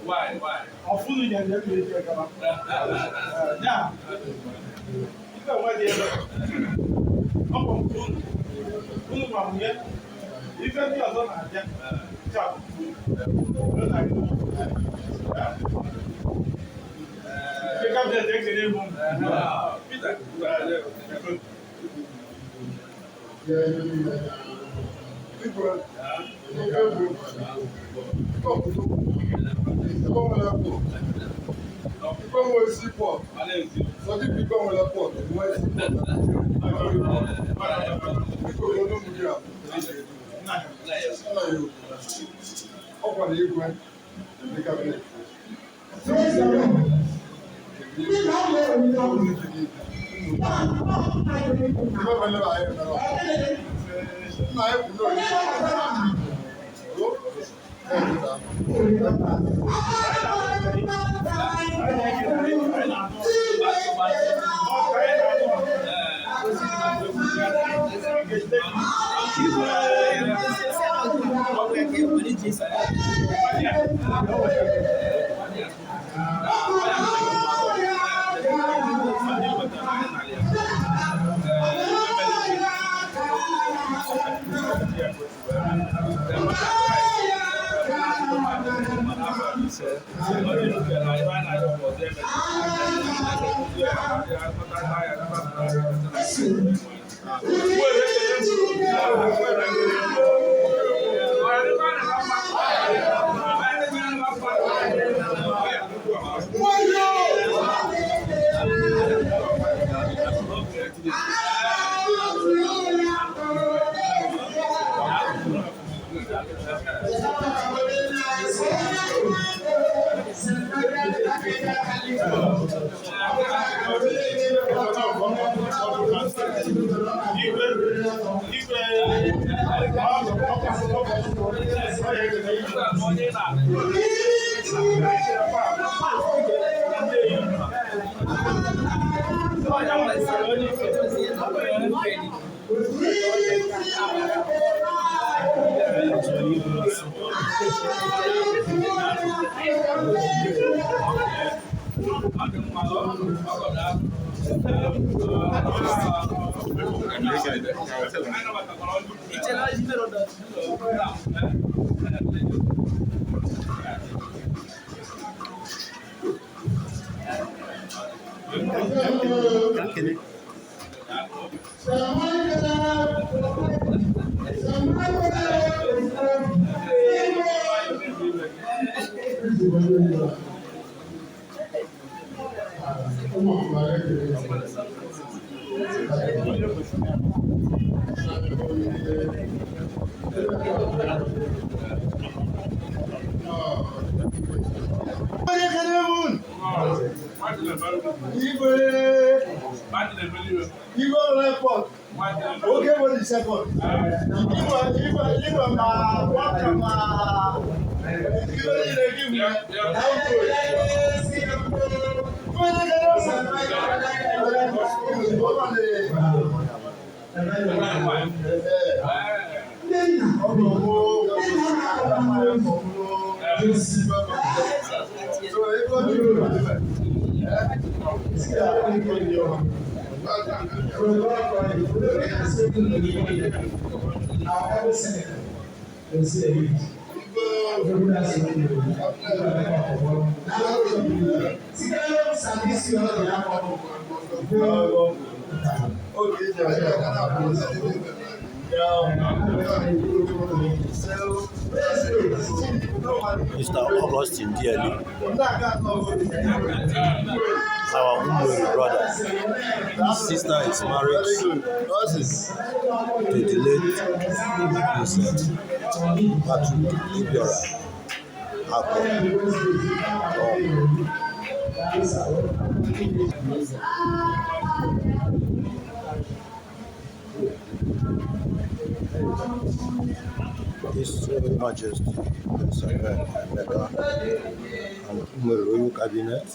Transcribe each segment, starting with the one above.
Why? I'm fully in the yeah. You know what they are. I'm on full. Full of here. You can be alone. Ciao. Pick up the things in the room. Peter. Okay, what is second? Mr. Augustine dearly, our Umburi brother. His sister is married to the late Patrick Ibiora. His Majesty Emeka and the Royal Cabinet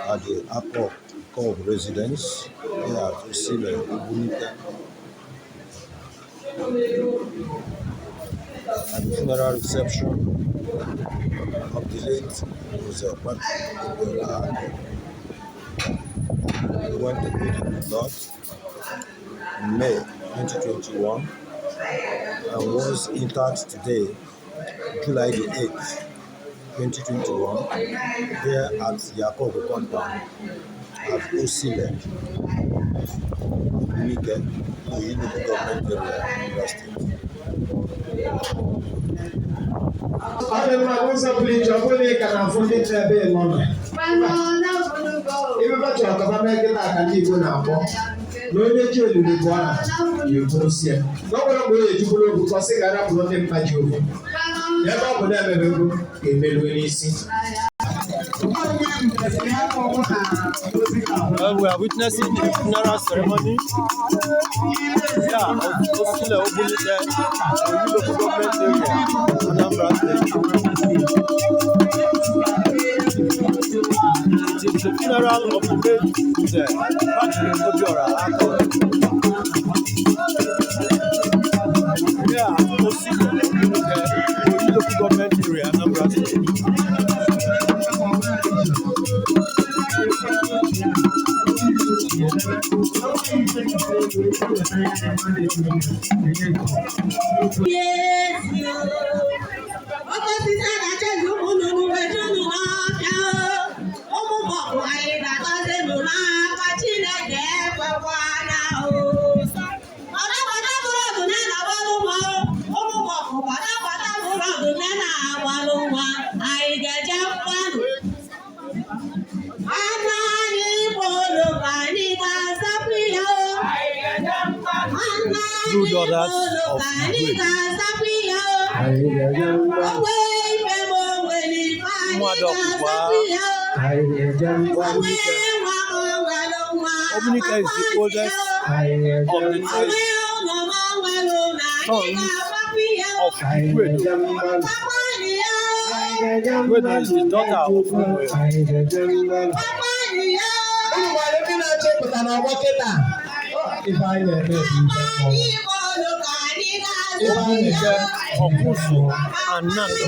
at the Accord of Residence here at Ogbunike. At the funeral reception of the late he went to the North in May 2021 and was interred today, July the 8th, 2021, here at KOGGU compound at Ogbunike, Ogbunike government area, River State. N'onye ji olulu bụ aha na-eburusi ya n'ọbụla mgbe onye ejiburu obu ka ọ sị gara bụrụ ndị mpa ji obu ebe ọ bụ na-emebego ga-emeruo n'isi. We are witnessing the funeral ceremony here at Ogbunike, local government area, Anambra State. It is the funeral of the late Patrick Obiora Akon. Here at Ogbunike, local government area, Anambra State. True daughters of the Ogbunike is the oldest of the 3 sons of Ogene. Ogene is the daughter of Ogene. Ogbunike, Okusu, and Nando,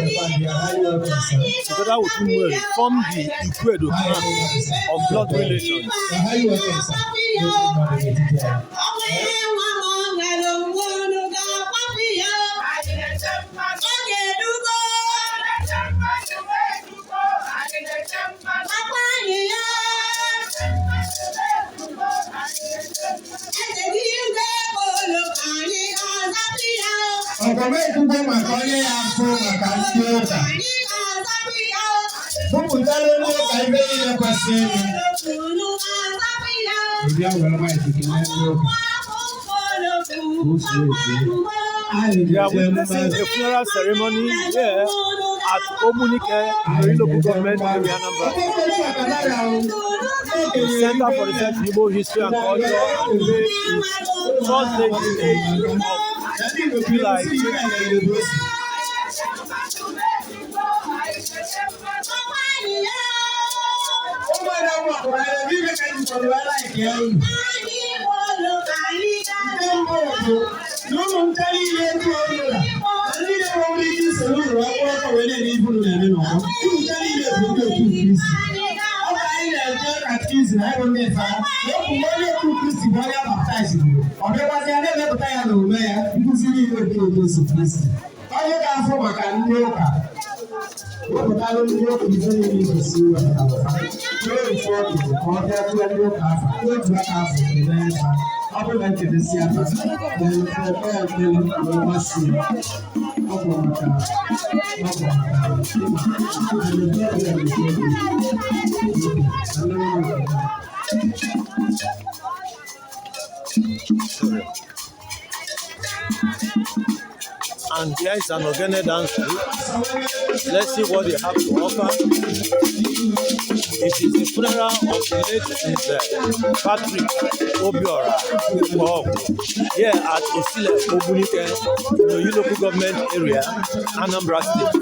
together with Umwere, form the Igwedo clan of blood relations. We are witnessing a funeral ceremony here at Ogbunike, local government area, Anambra. The Center for Research in Igbo History and Culture, and today is Thursday, the 8th of July 2022. And here is an Ogene dance group. Let's see what they have to offer. It is the funeral of the late NZE Patrick Obiora here at Ogbunike, the local government area, Anambra State.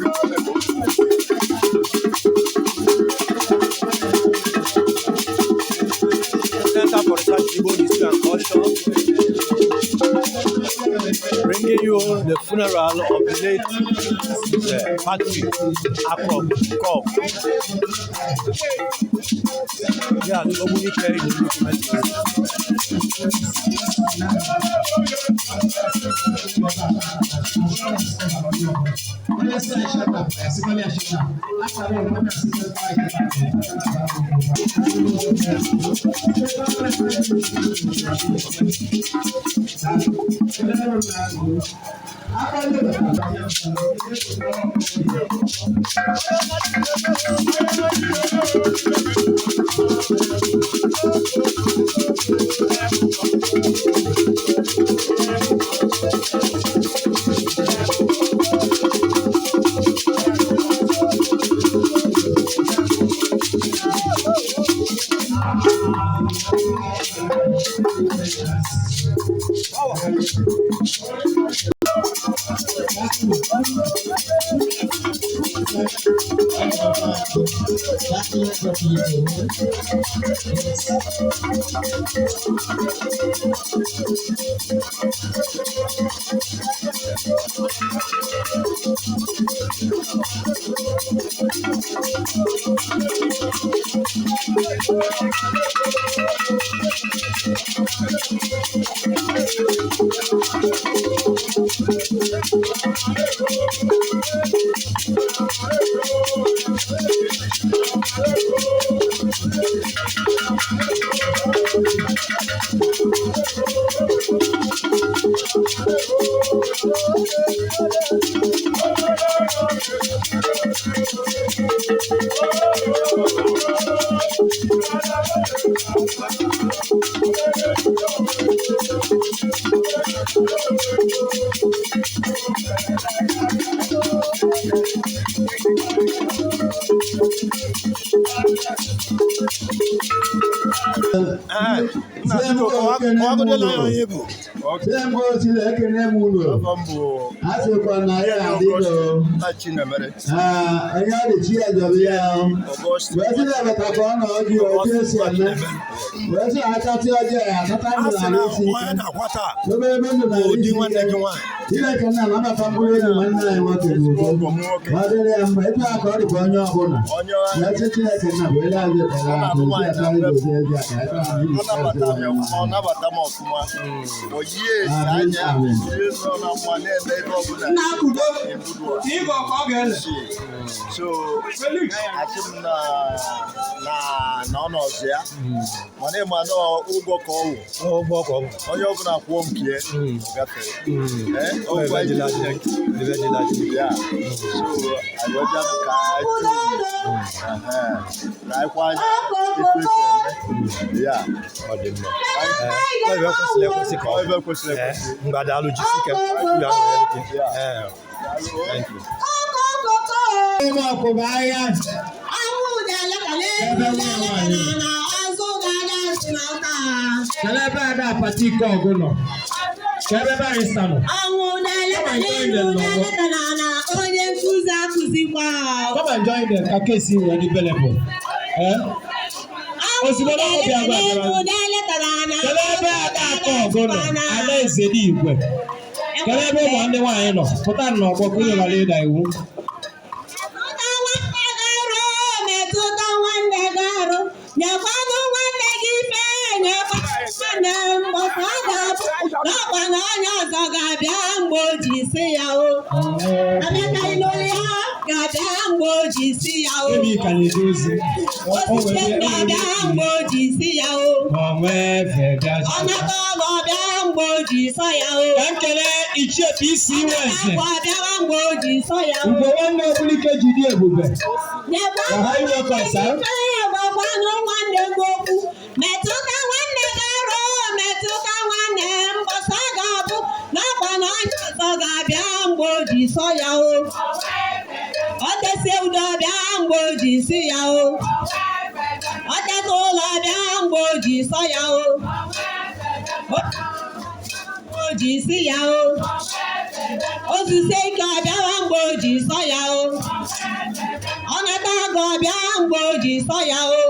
Center for Research Igbo History and Culture, bringing you the funeral of the late Patrick Obiora. Yeah, the Ogbunike in the document. Come and join them. Okay, see when available. mgboji sọ ya o. Ọ tesi udo bịa mgboji si ya o. Ọ tesi ụlọ bịa mgboji sọ ya o. Mgboji si ya o. Osise ike ọbịawa mgboji sọ ya o. Ọ nata agụ ọbịa mgboji sọ ya o.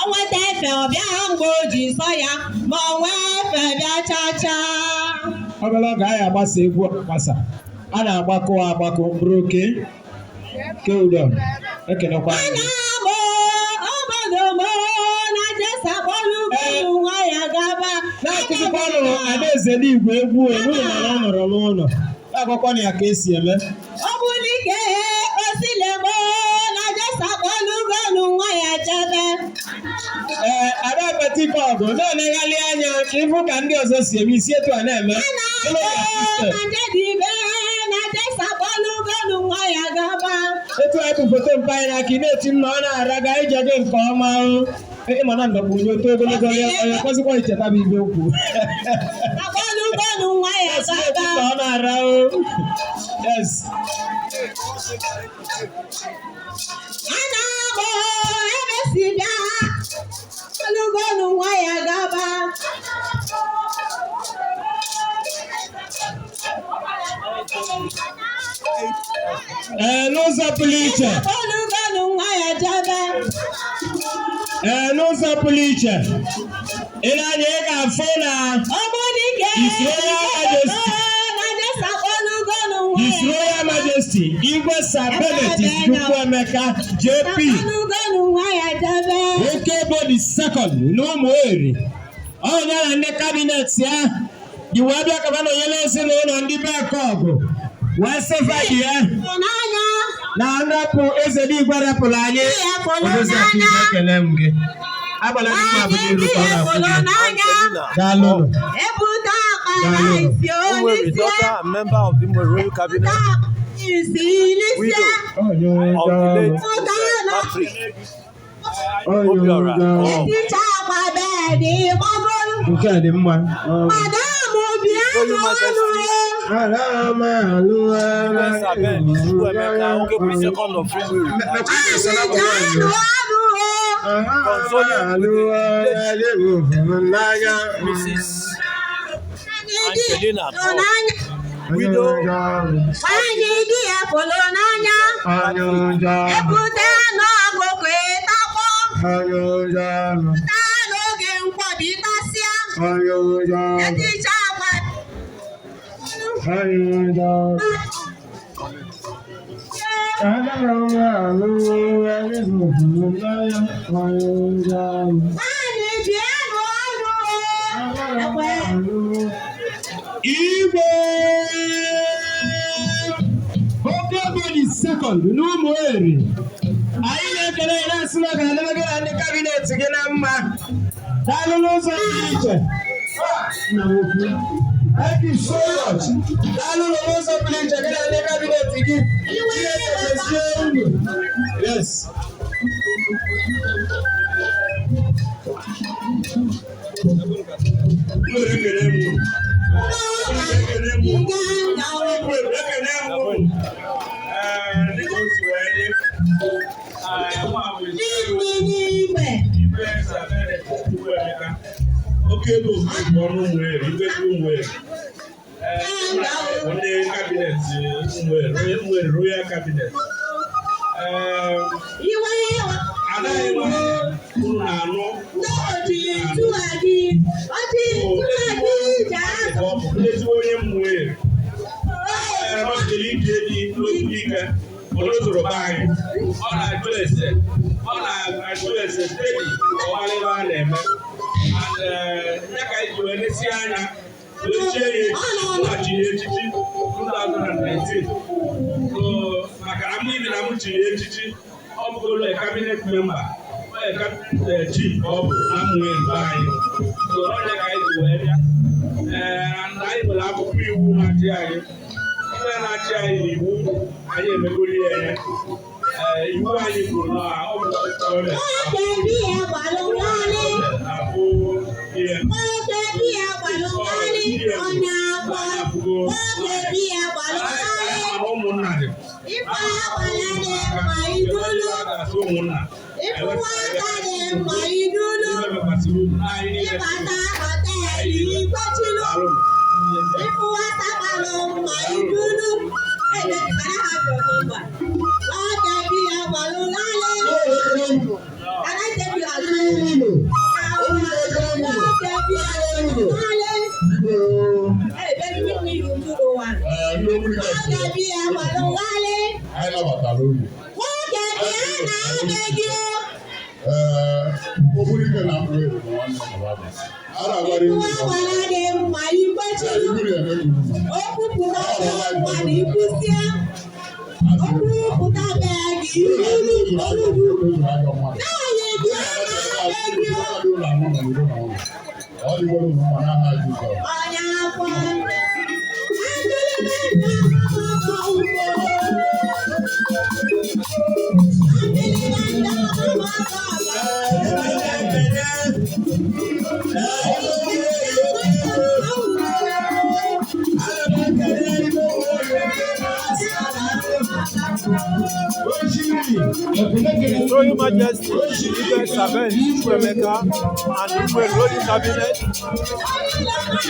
Ọ nweta efe ọbịa mgboji sọ ya ma ọ nwee efe bịa chacha. Ọbụla ọ ga-aya agbasa egwu agbasa. A na-agbakọ agbakọ bụrụ oke KOGGU ekenekwa anyị. Na-akụzikwanụ Adaeze n'igwe egwu n'ụlọ na ọ nọrọ n'ụlọ na-agwakwanụ ya ka esi eme. Ogbunike osilemo na Jesa kpọlụgonu nwa ya chebe. Ada Petiko ọgụ na-elegharị anya ka ịfụ ka ndị ọzọ si eme isi etu a na-eme. Etu a bụ foto mpa anyị n'aka ị na-eti mma ọ na-ara ga ije gị nke ọma ịma na ndọgbu onye oto ogologo onye kwesịkwa icheta bụ ibe okwu ọ na-ara o. Yes. N'ụzọ pụrụ iche n'ụzọ pụrụ iche ị na-anya ị ga-afụ na His Royal Majesty Igwe Sir Bennett Chukwuemeka JP Okebo the second n'Ụmụeri onye na ndị kabinet ya dị wee bịa kaba na onye na-esi n'ụlọ ndị be KOGGU wee sefa dị ya na ndapụ eze dị igwe rapụrụ anyị odozi aka igwe ekele m gị agbala ndị mma bụ n'iru ka ọ na-akwụ gị daalụ ụlọ. Ogbunike, daughter and member of the Royal Cabinet, widow of the late Patrick Obiora. Nke a dị mma. Royal Majesty Chukwuemeka Okebo second of Ogbunike. Consoling Mrs. Angelina, widow Igwe Okebo the second n'Ụmụeri anyị na-ekele ya na-asị na ga-anara gị na ndị kabinet gị na mma daalụ n'ụzọ dị iche. Thank you so much. Daalụ n'ụzọ dị iche gị na ndị kabinet gị. Yes. Okebo ọrụ Ụmụeri, Ụmụeri. Onye kabinet Ụmụeri, Royal Cabinet. Anaghị unu na-anụ ezigbo onye Ụmụeri. Ọ jere ije dị n'Ogbunike, olozoro be anyị. Ọ na-ajụ ese steeti ọmara ebe a na-eme. Ya ka anyị ji wee nesi anya ochie ya chiri echichi 2019 maka na mmiri na m chiri echichi ọ bụgoro cabinet member chief ọ bụ na Ụmụeri be anyị onye ka anyị ji wee bịa anyị nwere akwụkwọ iwu na-achị anyị iwe na-achị anyị n'iwu anyị emegoro ya iwu anyị kwuru na ọ bụ ọrịa Royal Majesty, Ibe Saben Chukwemeka, and Uwe Royal Cabinet,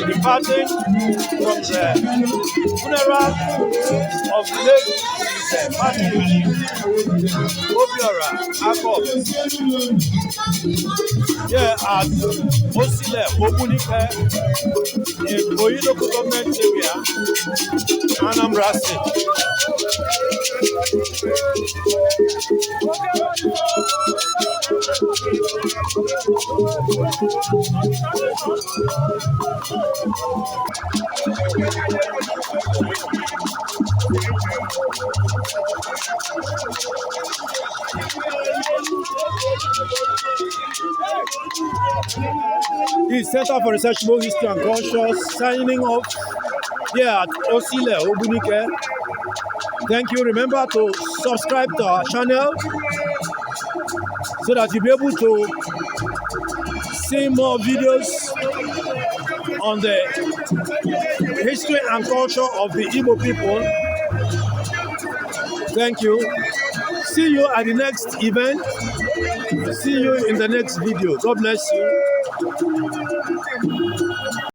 departing from the funeral of late Patrick Obiora Akop here at Osile Ogbunike in Ogene local government area, Anambra State. The Center for Researchable History and Culture signing off here at Osile Ogbunike. Thank you. Remember to subscribe to our channel so that you'll be able to see more videos on the history and culture of the Igbo people. Thank you. See you at the next event. See you in the next video. God bless you.